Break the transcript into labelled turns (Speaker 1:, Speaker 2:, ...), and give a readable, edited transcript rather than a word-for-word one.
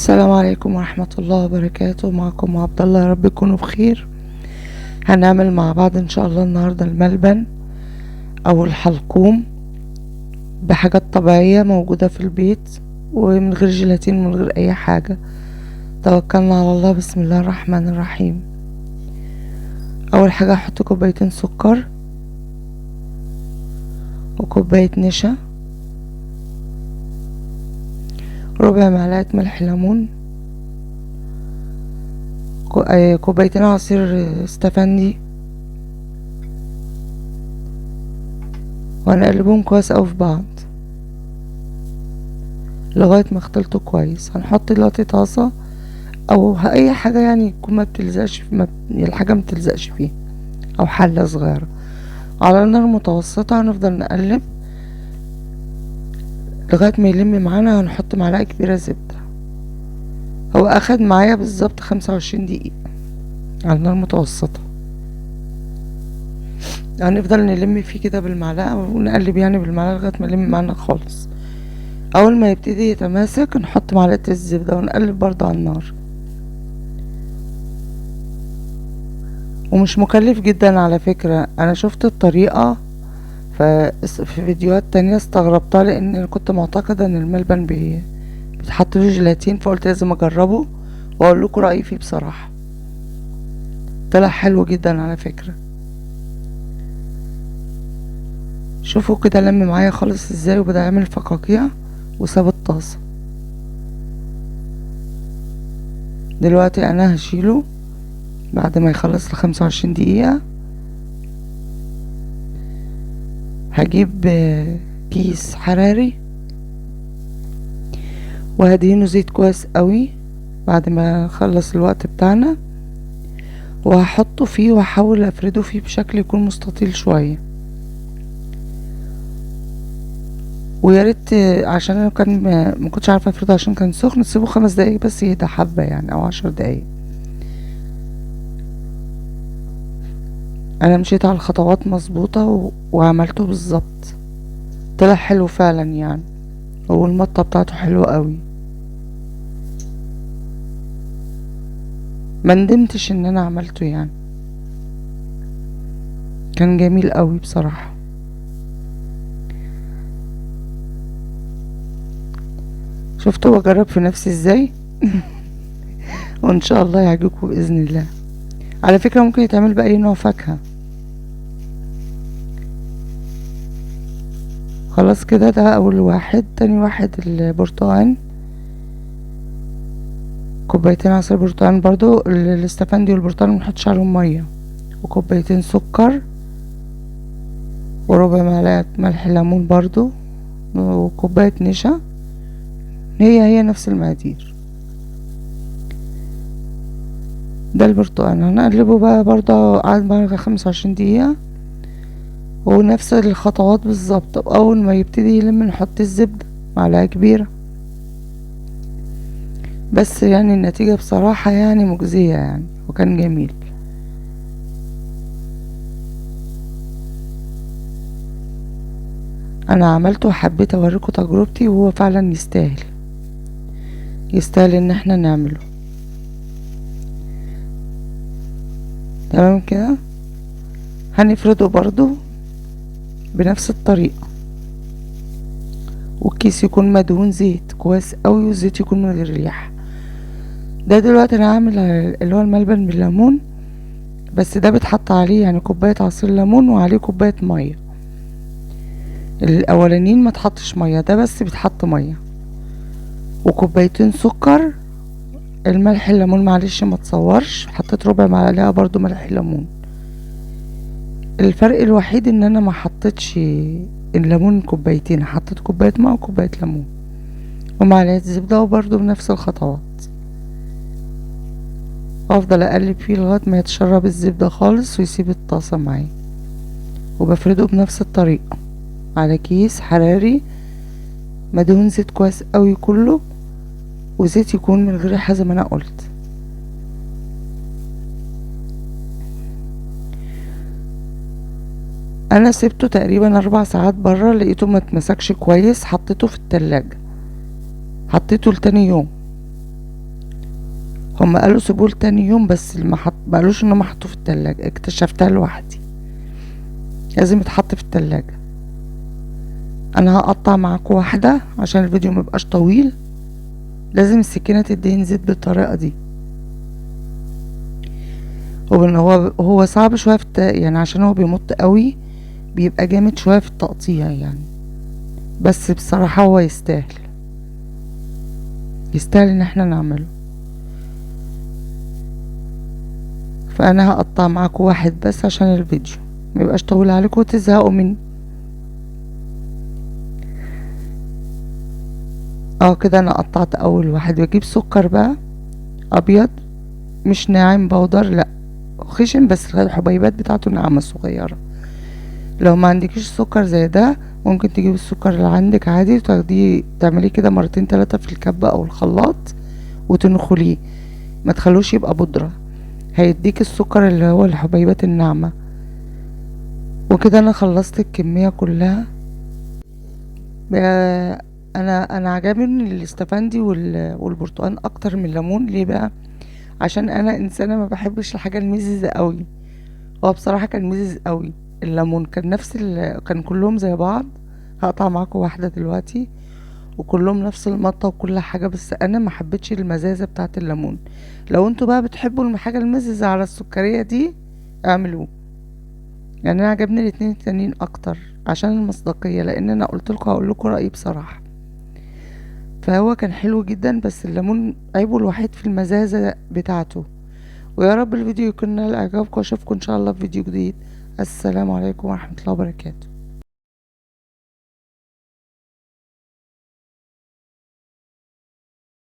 Speaker 1: السلام عليكم ورحمة الله وبركاته. معكم عبد الله، يا رب تكونوا بخير. هنعمل مع بعض ان شاء الله النهاردة الملبن او الحلقوم بحاجات طبيعية موجودة في البيت، ومن غير جيلاتين ومن غير اي حاجة. توكلنا على الله. بسم الله الرحمن الرحيم. اول حاجة هحط كوبايتين سكر وكوباية نشا، ربع معلقة ملح ليمون، كوبايتين عصير استفندي، وهنقلبهم كويس اوي في بعض لغاية ما يختلطوا كويس. هنحط دلوقتي طاسة او اي حاجة يعني يكون ما بتلزقش الحاجة ما بتلزقش فيها، او حلة صغيرة على نار متوسطة. هنفضل نقلب لغاية ما يلم معانا. هنحط معلقة كبيرة زبدة. هو اخد معايا بالظبط 25 دقيقة على نار متوسطة. هنفضل نلم فيه كده بالمعلقة ونقلب يعني بالمعلقة لغاية ما يلم معانا خالص. اول ما يبتدي يتماسك نحط معلقة الزبدة ونقلب برضه على النار. ومش مكلف جدا على فكرة. انا شفت الطريقة في فيديوهات تانية، استغربتها لان أنا كنت معتقدة ان الملبن بيتحط له جيلاتين، فقلت لازم اجربه واقول لكم رأيي فيه. بصراحة طلع حلو جدا على فكرة. شوفوا كده لم معايا خالص ازاي، وبدأ يعمل فقاقيع وساب الطاسة. دلوقتي انا هشيله بعد ما يخلص ال25 دقيقة. هجيب كيس حراري وهدهنه زيت كويس قوي بعد ما خلص الوقت بتاعنا، وهحطه فيه واحاول افرده فيه بشكل يكون مستطيل شوية. ويا ريت عشان انا ما كنتش عارفه افرده عشان كان سخن، تسيبه 5 دقايق بس يهدى حبه يعني، او 10 دقايق. انا مشيت على الخطوات مظبوطه وعملته بالظبط. طلع حلو فعلا يعني، والمطه بتاعته حلوه قوي. ما ندمتش ان انا عملته يعني، كان جميل قوي بصراحه. شفتوا بجرب في نفسي ازاي. وان شاء الله يعجبكم باذن الله. على فكره ممكن يتعمل باي نوع فاكهه. خلاص كده، ده اول واحد. تاني واحد البرتقال، كوبايتين عصير برتقال برضو. الاستفندي والبرتقال منحطش عليهم ميه، وكوبايتين سكر، وربع معلقة ملح ليمون برضو، وكوباية نشا. هي نفس المقادير. ده البرتقال. هنقلبه بقى برضو قعد معانا 25 دقيقة، ونفس الخطوات بالظبط. اول ما يبتدي يلم نحط الزبدة معلقة كبيرة. بس يعني النتيجة بصراحة يعني مجزية يعني، وكان جميل. انا عملته وحبيت اوريكم تجربتي، وهو فعلا يستاهل ان احنا نعمله. تمام كده. هنفرده برضو بنفس الطريقة، والكيس يكون مدهون زيت كويس قوي، والزيت يكون من غير ريحة. ده دلوقتي انا هعمل اللي هو الملبن بالليمون، بس ده بيتحط عليه يعني كوباية عصير ليمون وعليه كوباية مية. الاولانيين ما تحطش مية، ده بس بيتحط مية. وكوبايتين سكر. الملح الليمون معلش ما تصورش، حطيت ربع معلقة برضو ملح ليمون. الفرق الوحيد ان انا ما حطيتش الليمون كوبايتين، حطيت كوباية ماء وكوباية ليمون ومعلقة زبدة، وبرضو بنفس الخطوات. افضل اقلب فيه لغاية ما يتشرب الزبدة خالص ويسيب الطاسة معايا. وبفرده بنفس الطريقة على كيس حراري مدهون زيت كويس قوي كله، وزيت يكون من غير ريحة زي ما انا قلت. انا سبته تقريبا 4 ساعات برا، لقيته ما اتمسكش كويس، حطيته في التلاجة، حطيته لتاني يوم. هما قالوا سيبوه تاني يوم، بس ما قالوش ان هما حطوه في التلاجة، اكتشفتها لوحدي لازم يتحط في التلاجة. انا هقطع معاكم واحدة عشان الفيديو ميبقاش طويل. لازم السكينة تدهن زيت بالطريقة دي. هو صعب شوية يعني عشان هو بيمط قوي، بيبقى جامد شوية في التقطيع يعني، بس بصراحة هو يستاهل ان احنا نعمله. فانا هقطع معاكم واحد بس عشان الفيديو ميبقاش طويل عليكم وتزهقوا مني. كده انا قطعت اول واحد. بجيب سكر بقى ابيض، مش ناعم بودر، لا خشن، بس الحبيبات بتاعته ناعمة صغيرة. لو ما عندكيش سكر زي ده، ممكن تجيب السكر اللي عندك عادي وتاخديه تعمليه كده مرتين 3 في الكبة او الخلاط وتنخليه، ما تخلوش يبقى بودرة، هيديك السكر اللي هو الحبيبات الناعمة. وكده انا خلصت الكمية كلها. انا عجبني الاستفندي والبرتقال اكتر من الليمون. ليه بقى؟ عشان انا انسانة ما بحبش الحاجة المززة قوي. هو بصراحة كان مزز قوي. الليمون كان كان كلهم زي بعض. هقطع معاكم واحدة دلوقتي وكلهم نفس المطة وكل حاجة، بس انا ما حبيتش المزازة بتاعة الليمون. لو انتوا بقى بتحبوا الحاجة المززة على السكرية دي اعملوه. يعني انا عجبني الاتنين التانيين اكتر عشان المصداقية، لان انا قلت لكم هقول لكم رأيي بصراحة. فهو كان حلو جدا، بس الليمون عيبه الوحيد في المزازة بتاعته. ويا رب الفيديو يكون نال اعجابكم، واشوفكم ان شاء الله في فيديو جديد. السلام عليكم ورحمة الله وبركاته.